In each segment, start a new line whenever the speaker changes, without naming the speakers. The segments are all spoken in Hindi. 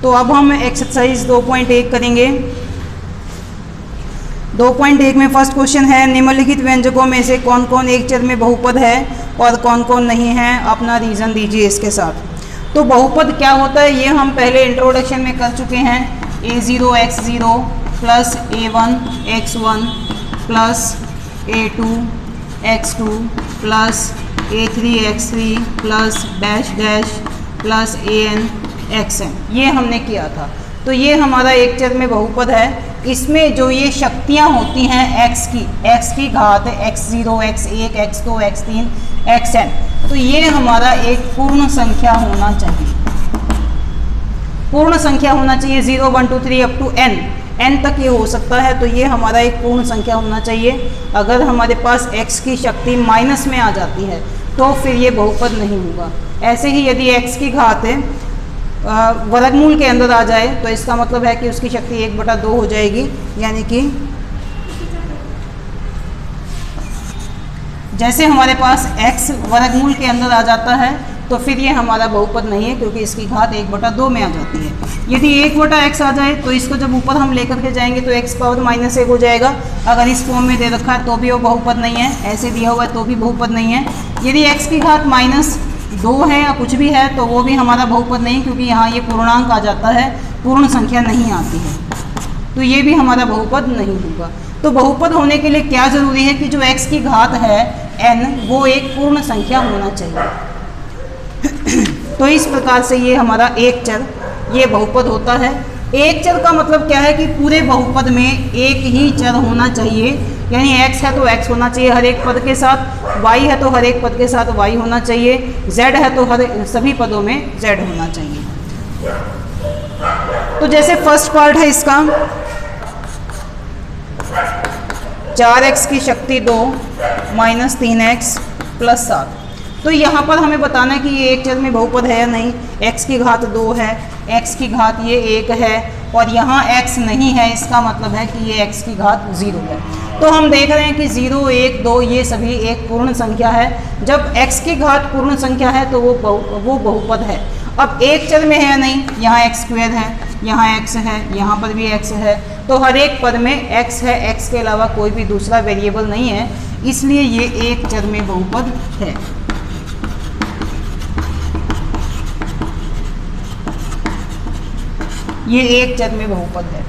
तो अब हम एक्सरसाइज 2.1 करेंगे। 2.1 में फर्स्ट क्वेश्चन है, निम्नलिखित व्यंजकों में से कौन कौन एक चर में बहुपद है और कौन कौन नहीं है, अपना रीज़न दीजिए इसके साथ। तो बहुपद क्या होता है ये हम पहले इंट्रोडक्शन में कर चुके हैं। a0x0 plus a1x1 plus a2x2 plus a3x3 plus dash dash plus an(xn), ये हमने किया था। तो ये हमारा एक चर में बहुपद है। इसमें जो ये शक्तियाँ होती हैं x की घात x0 x1 x2 x3 xn, तो ये हमारा एक पूर्ण संख्या होना चाहिए। पूर्ण संख्या होना चाहिए 0 1 2 3 अप टू n तक ये हो सकता है। तो ये हमारा एक पूर्ण संख्या होना चाहिए। अगर हमारे पास x की शक्ति माइनस में आ जाती है तो फिर ये बहुपद नहीं होगा। ऐसे ही यदि x की घात वर्गमूल के अंदर आ जाए तो इसका मतलब है कि उसकी शक्ति 1/2 हो जाएगी, यानी कि जैसे हमारे पास x वर्गमूल के अंदर आ जाता है तो फिर ये हमारा बहुपद नहीं है, क्योंकि इसकी घात 1/2 में आ जाती है। यदि 1/x आ जाए तो इसको जब ऊपर हम लेकर के जाएंगे तो x पावर -1 हो जाएगा। अगर इस फॉर्म में दे रखा है तो भी वो बहुपद नहीं है, ऐसे दिया हुआ है तो भी बहुपद नहीं है। यदि x की घात -2 है या कुछ भी है तो वो भी हमारा बहुपद नहीं, क्योंकि यहाँ ये पूर्णांक आ जाता है, पूर्ण संख्या नहीं आती है, तो ये भी हमारा बहुपद नहीं होगा। तो बहुपद होने के लिए क्या ज़रूरी है कि जो x की घात है n वो एक पूर्ण संख्या होना चाहिए। तो इस प्रकार से ये हमारा एक चर ये बहुपद होता है। एक चर का मतलब क्या है कि पूरे बहुपद में एक ही चर होना चाहिए, यानी x है तो x होना चाहिए हर एक पद के साथ, y है तो हर एक पद के साथ y होना चाहिए, z है तो सभी पदों में z होना चाहिए। तो जैसे फर्स्ट पार्ट है इसका 4x की शक्ति 2 माइनस 3x प्लस 7। तो यहाँ पर हमें बताना है कि ये एक चर में बहुपद है या नहीं। x की घात 2 है, x की घात ये 1 है और यहाँ x नहीं है, इसका मतलब है कि ये x की घात 0 है। तो हम देख रहे हैं कि 0 1 2 ये सभी एक पूर्ण संख्या है। जब x की घात पूर्ण संख्या है तो वो बहुपद है। अब एक चर में है या नहीं, यहाँ x² है, यहाँ x है, यहाँ पर भी x है, तो हर एक पद में x है, x के अलावा कोई भी दूसरा वेरिएबल नहीं है, इसलिए ये एक चर में बहुपद है। ये एक चर में बहुपद है।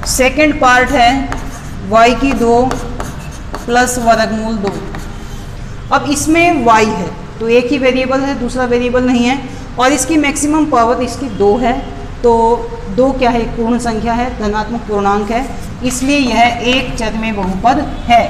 सेकंड पार्ट है y की 2 प्लस वर्गमूल 2। अब इसमें y है तो एक ही वेरिएबल है, दूसरा वेरिएबल नहीं है, और इसकी मैक्सिमम पावर इसकी 2 है। तो 2 क्या है, पूर्ण संख्या है, धनात्मक पूर्णांक है, इसलिए यह एक चर में बहुपद है।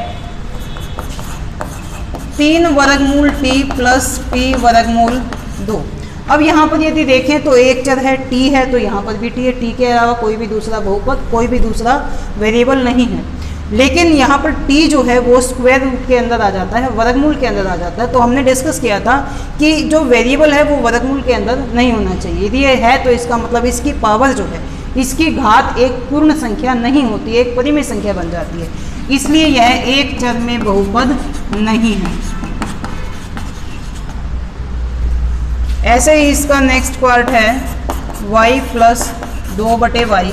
3 वर्गमूल t प्लस p वर्गमूल 2। अब यहाँ पर यदि देखें तो एक चर है t है, तो यहाँ पर भी t है, t के अलावा कोई भी दूसरा बहुपद, कोई भी दूसरा वेरिएबल नहीं है। लेकिन यहाँ पर t जो है वो स्क्वायर रूट के अंदर आ जाता है, वर्गमूल के अंदर आ जाता है। तो हमने डिस्कस किया था कि जो वेरिएबल है वो वर्गमूल के अंदर नहीं होना चाहिए। यदि ये है तो इसका मतलब इसकी पावर जो है, इसकी घात एक पूर्ण संख्या नहीं होती, एक परिमेय संख्या बन जाती है, इसलिए यह एक चर में बहुपद नहीं है। ऐसे ही इसका नेक्स्ट पार्ट है y प्लस 2/y।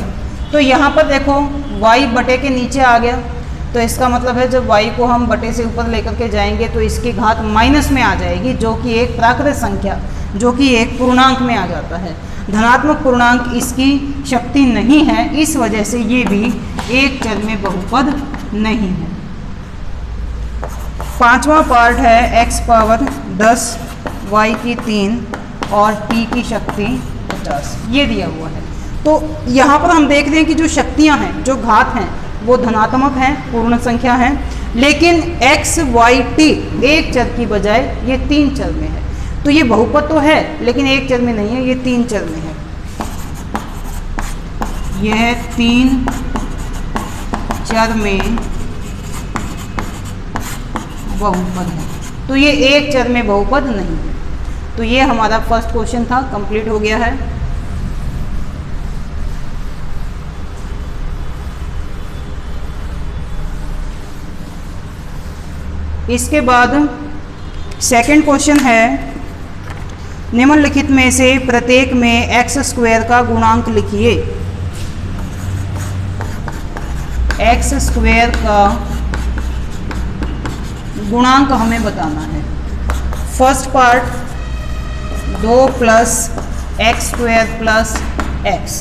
तो यहाँ पर देखो y बटे के नीचे आ गया, तो इसका मतलब है जब y को हम बटे से ऊपर लेकर के जाएंगे तो इसकी घात माइनस में आ जाएगी, जो कि एक प्राकृत संख्या, जो कि एक पूर्णांक में आ जाता है। धनात्मक पूर्णांक इसकी शक्ति नहीं है, इस वजह से ये भी एक चर में बहुपद नहीं है। पांचवा पार्ट है x पावर 10 y की 3 और t की शक्ति 50, ये दिया हुआ है। तो यहाँ पर हम देख रहे हैं कि जो शक्तियाँ हैं, जो घात हैं, वो धनात्मक हैं, पूर्ण संख्या हैं, लेकिन x y t एक चर की बजाय ये 3 चर में है। तो ये बहुपद तो है लेकिन एक चर में नहीं है, ये 3 चर में है। यह 3 चर में बहुपद है, तो ये एक चर में बहुपद नहीं है। तो ये हमारा फर्स्ट क्वेश्चन था, कंप्लीट हो गया है। इसके बाद सेकंड क्वेश्चन है निम्नलिखित में से प्रत्येक में एक्स स्क्वायर का गुणांक लिखिए। एक्स स्क्वायर का गुणांक हमें बताना है। First part 2 plus x square plus x.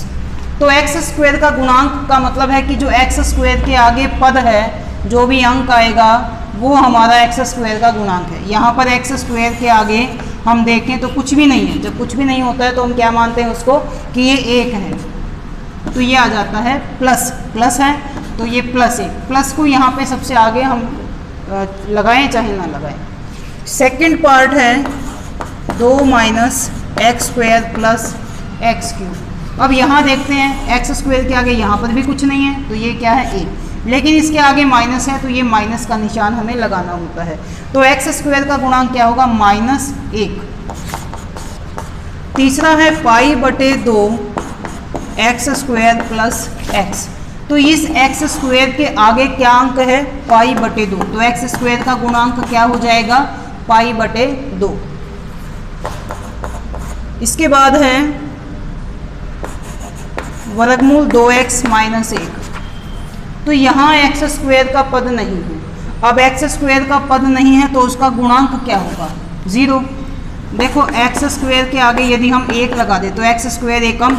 तो एक्स स्क्वायर का गुणांक का मतलब है कि जो एक्स स्क्वायर के आगे पद है, जो भी अंक आएगा वो हमारा एक्स स्क्वायर का गुणांक है। यहाँ पर एक्स स्क्वायर के आगे हम देखें तो कुछ भी नहीं है। जब कुछ भी नहीं होता है तो हम क्या मानते हैं उसको कि ये एक है, तो ये आ जाता है प्लस। प्लस है तो ये प्लस एक। प्लस को यहाँ पे सबसे आगे हम लगाएं चाहे ना लगाएं। सेकंड पार्ट है 2 minus x square plus x cube. अब यहाँ देखते हैं एक्स स्क्वायर के आगे यहाँ पर भी कुछ नहीं है, तो ये क्या है एक, लेकिन इसके आगे माइनस है तो ये माइनस का निशान हमें लगाना होता है। तो एक्स स्क्वायर का गुणांक क्या होगा? -1। तीसरा है पाई बटे 2 एक्स स्क्वायर प्लस एक्स। तो इस एक्स स्क्वायर के आगे क्या अंक है? पाई बटे 2। तो एक्स स्क्वायर का गुणांक क्या हो जाएगा? पाई बटे 2। इसके बाद है वर्गमूल 2x माइनस 1। तो यहाँ एक्स स्क्वायर का पद नहीं है। अब एक्स स्क्वायर का पद नहीं है तो उसका गुणांक क्या होगा? 0। देखो एक्स स्क्वायर के आगे यदि हम 1 लगा दें तो एक्स स्क्वायर एकम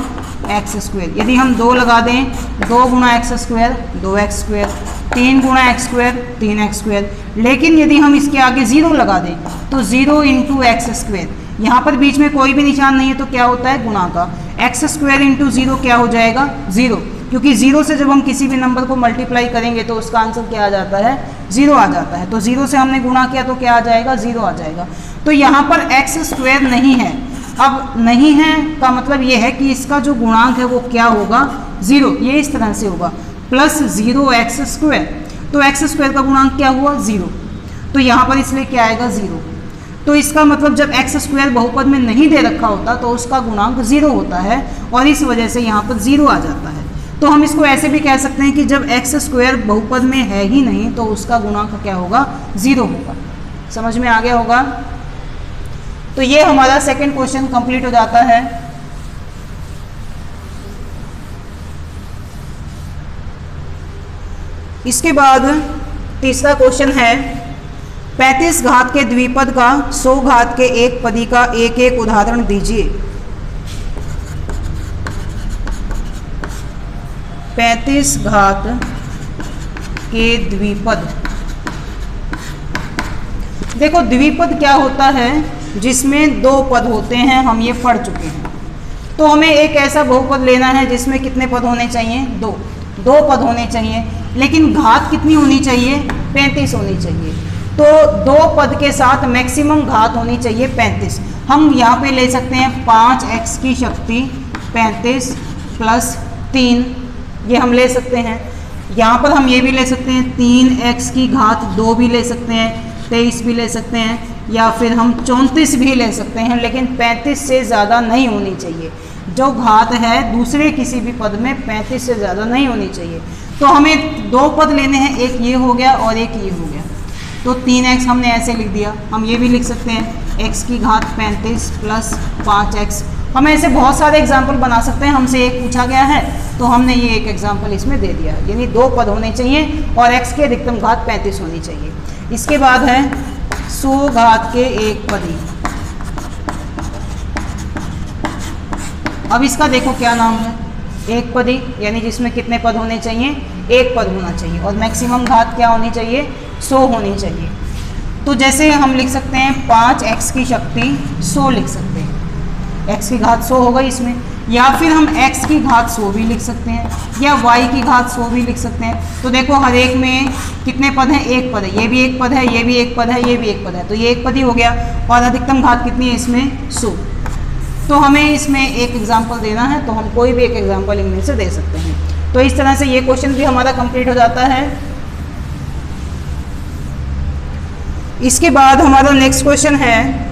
एक्स स्क्वायर। यदि हम 2 लगा दें, 2 गुणा एक्स स्क्वायर 2x स्क्वायर, 3 गुणा एक्स स्क्वायर 3x स्क्वायर। लेकिन यदि हम इसके आगे 0 लगा दें तो 0 इंटू एक्स स्क्वायर। यहाँ पर बीच में कोई भी निशान नहीं है तो क्या होता है? गुणा का। एक्स स्क्वायर इंटू 0 क्या हो जाएगा? 0, क्योंकि 0 से जब हम किसी भी नंबर को मल्टीप्लाई करेंगे तो उसका आंसर क्या आ जाता है? 0 आ जाता है। तो 0 से हमने गुणा किया तो क्या आ जाएगा? 0 आ जाएगा। तो यहाँ पर एक्स स्क्वायर नहीं है। अब नहीं है का मतलब ये है कि इसका जो गुणांक है वो क्या होगा? 0। ये इस तरह से होगा प्लस 0 एक्स स्क्वायर। तो एक्स स्क्वायर का गुणांक क्या हुआ? 0। तो यहाँ पर इसलिए क्या आएगा? 0। तो इसका मतलब जब एक्स स्क्वायर बहुपद में नहीं दे रखा होता तो उसका गुणांक 0 होता है और इस वजह से यहाँ पर 0 आ जाता है। तो हम इसको ऐसे भी कह सकते हैं कि जब एक्स स्क्वायर बहुपद में है ही नहीं तो उसका गुणांक क्या होगा? 0 होगा। समझ में आ गया होगा? तो ये हमारा सेकंड क्वेश्चन कंप्लीट हो जाता है। इसके बाद तीसरा क्वेश्चन है 35 घात के द्विपद का 100 घात के एक पदी का एक एक उदाहरण दीजिए। 35 घात के द्विपद। देखो द्विपद क्या होता है? जिसमें 2 पद होते हैं, हम ये पढ़ चुके हैं। तो हमें एक ऐसा बहुपद लेना है जिसमें कितने पद होने चाहिए? 2 पद होने चाहिए, लेकिन घात कितनी होनी चाहिए? 35 होनी चाहिए। तो 2 पद के साथ मैक्सिमम घात होनी चाहिए 35। हम यहाँ पे ले सकते हैं 5x की शक्ति 35 प्लस 3, ये हम ले सकते हैं। यहाँ पर हम ये भी ले सकते हैं 3x की घात 2 भी ले सकते हैं, 23 भी ले सकते हैं, या फिर हम 34 भी ले सकते हैं, लेकिन 35 से ज़्यादा नहीं होनी चाहिए। जो घात है दूसरे किसी भी पद में 35 से ज़्यादा नहीं होनी चाहिए। तो हमें 2 पद लेने हैं, एक ये हो गया और एक ये हो गया। तो 3x हमने ऐसे लिख दिया। हम ये भी लिख सकते हैं x की घात 35 प्लस 5x। हम ऐसे बहुत सारे एग्जाम्पल बना सकते हैं। हमसे एक पूछा गया है तो हमने ये एक एग्जाम्पल इसमें दे दिया, यानी 2 पद होने चाहिए और x की अधिकतम घात 35 होनी चाहिए। इसके बाद है 100 घात के एक पदी। अब इसका देखो क्या नाम है? एक पदी, यानी जिसमें कितने पद होने चाहिए? 1 पद होना चाहिए और मैक्सिमम घात क्या होनी चाहिए? 100 होनी चाहिए। तो जैसे हम लिख सकते हैं 5x की शक्ति 100 लिख सकते हैं, x की घात 100 होगा इसमें, या फिर हम x की घात 100 भी लिख सकते हैं, या y की घात 100 भी लिख सकते हैं। तो देखो हर एक में कितने पद हैं? 1 पद है, ये भी 1 पद है, ये भी 1 पद है, ये भी 1 पद है, तो ये 1 पद ही हो गया। और अधिकतम घात कितनी है इसमें? 100। तो हमें इसमें एक एग्जाम्पल देना है तो हम कोई भी एक एग्जाम्पल इनमें से दे सकते हैं। तो इस तरह से ये क्वेश्चन भी हमारा कंप्लीट हो जाता है। इसके बाद हमारा नेक्स्ट क्वेश्चन है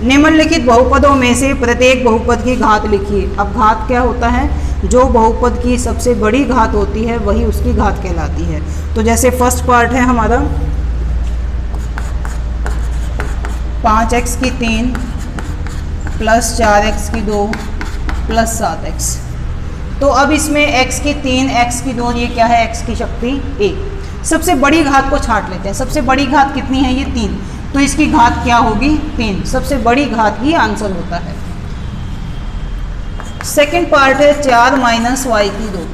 निम्नलिखित बहुपदों में से प्रत्येक बहुपद की घात लिखिए। अब घात क्या होता है? जो बहुपद की सबसे बड़ी घात होती है वही उसकी घात कहलाती है। तो जैसे फर्स्ट पार्ट है हमारा 5x की 3 प्लस 4x की 2 प्लस 7x। तो अब इसमें x की 3 x की 2, ये क्या है, x की शक्ति 1। सबसे बड़ी घात को छांट लेते हैं। सबसे बड़ी घात कितनी है, ये 3, तो इसकी घात क्या होगी 3। सबसे बड़ी घात ही आंसर होता है। सेकंड पार्ट है 4 माइनस y की 2।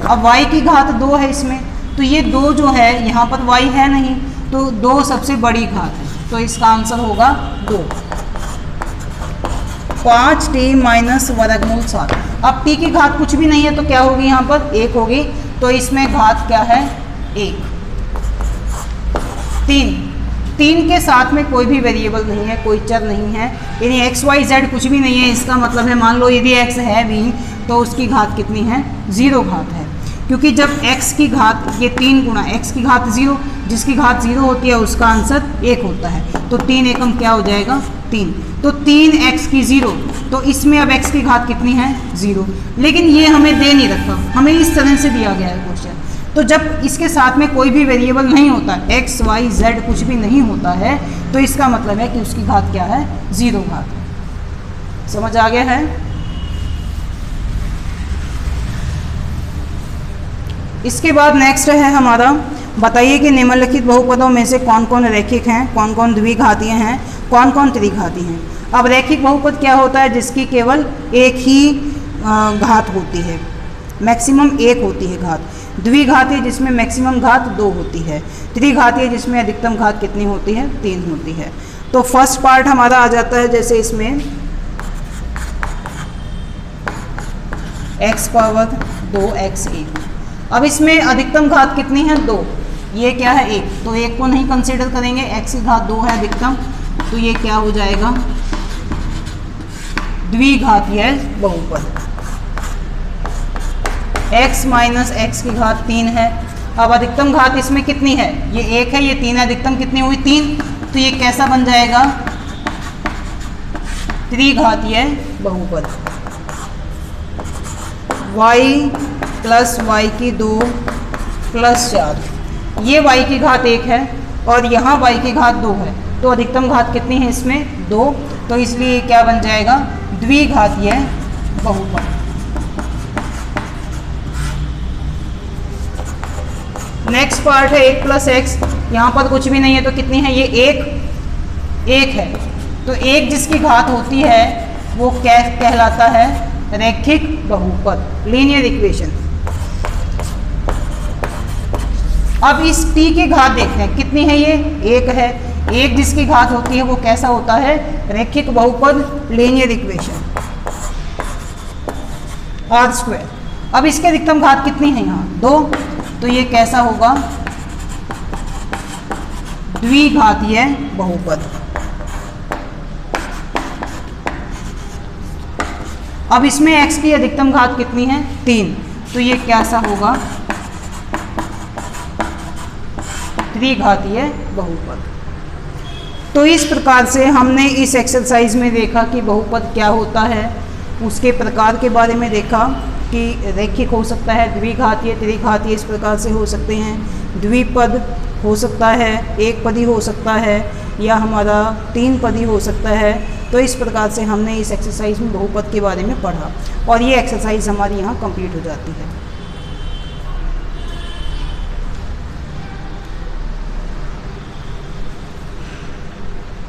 अब y की घात 2 है इसमें, तो ये 2 जो है यहाँ पर y है नहीं, तो 2 सबसे बड़ी घात है, तो इसका आंसर होगा 2। 5t माइनस वर्गमूल 7। अब t की घात कुछ भी नहीं है तो क्या होगी, यहाँ पर 1 होगी, तो इसमें घात क्या है 1। 3 के साथ में कोई भी वेरिएबल नहीं है, कोई चर नहीं है, यानी x y z कुछ भी नहीं है। इसका मतलब है, मान लो यदि x है भी तो उसकी घात कितनी है, 0 घात है, क्योंकि जब x की घात, ये 3 गुणा x की घात 0, जिसकी घात 0 होती है उसका आंसर 1 होता है, तो 3 एकम क्या हो जाएगा 3। तो 3x की 0, तो इसमें अब x की घात कितनी है 0, लेकिन ये हमें दे नहीं रखा, हमें इस तरह से दिया गया है क्वेश्चन। तो जब इसके साथ में कोई भी वेरिएबल नहीं होता, x y z कुछ भी नहीं होता है, तो इसका मतलब है कि उसकी घात क्या है 0 घात है। समझ आ गया है। इसके बाद नेक्स्ट है हमारा, बताइए कि निम्नलिखित बहुपदों में से कौन कौन रैखिक हैं, कौन कौन द्विघातीय हैं, कौन कौन त्रिघाती हैं। अब रैखिक बहुपद क्या होता है, जिसकी केवल एक ही घात होती है, मैक्सिमम 1 होती है घात। द्विघातीय जिसमें मैक्सिमम घात 2 होती है। त्रिघातीय जिसमें अधिकतम घात कितनी होती है, 3 होती है। तो फर्स्ट पार्ट हमारा आ जाता है, जैसे इसमें x पावर 2x1। अब इसमें अधिकतम घात कितनी है 2, ये क्या है 1, तो 1 को नहीं कंसीडर करेंगे, x की घात 2 है अधिकतम, तो ये क्या हो जाएगा द्विघातीय बहुपद। x माइनस x की घात 3 है। अब अधिकतम घात इसमें कितनी है, ये 1 है, ये 3 है, अधिकतम कितनी हुई 3, तो ये कैसा बन जाएगा त्रिघातीय बहुपद। y प्लस y की 2 प्लस 4, ये y की घात 1 है और यहाँ y की घात 2 है, तो अधिकतम घात कितनी है इसमें 2, तो इसलिए क्या बन जाएगा द्विघातीय बहुपद। नेक्स्ट पार्ट है 1 प्लस एक्स। यहाँ पर कुछ भी नहीं है तो कितनी है, ये 1 है, तो 1 जिसकी घात होती है वो क्या कहलाता है, रैखिक बहुपद, लीनियर इक्वेशन। अब इस t की घात देखते हैं कितनी है, ये 1 है, 1 जिसकी घात होती है वो कैसा होता है, रैखिक बहुपद, लीनियर इक्वेशन r²। अब इसके अधिकतम घात कितनी है यहाँ 2, तो ये कैसा होगा द्विघातीय बहुपद। अब इसमें x की अधिकतम घात कितनी है 3, तो ये कैसा होगा त्रिघातीय बहुपद। तो इस प्रकार से हमने इस एक्सरसाइज में देखा कि बहुपद क्या होता है, उसके प्रकार के बारे में देखा कि रैखिक हो सकता है, द्विघातीय, त्रिघातीय इस प्रकार से हो सकते हैं, द्विपद हो सकता है, एक पदी हो सकता है, या हमारा 3 पदी हो सकता है। तो इस प्रकार से हमने इस एक्सरसाइज में बहुपद के बारे में पढ़ा और ये एक्सरसाइज हमारी यहाँ कंप्लीट हो जाती है।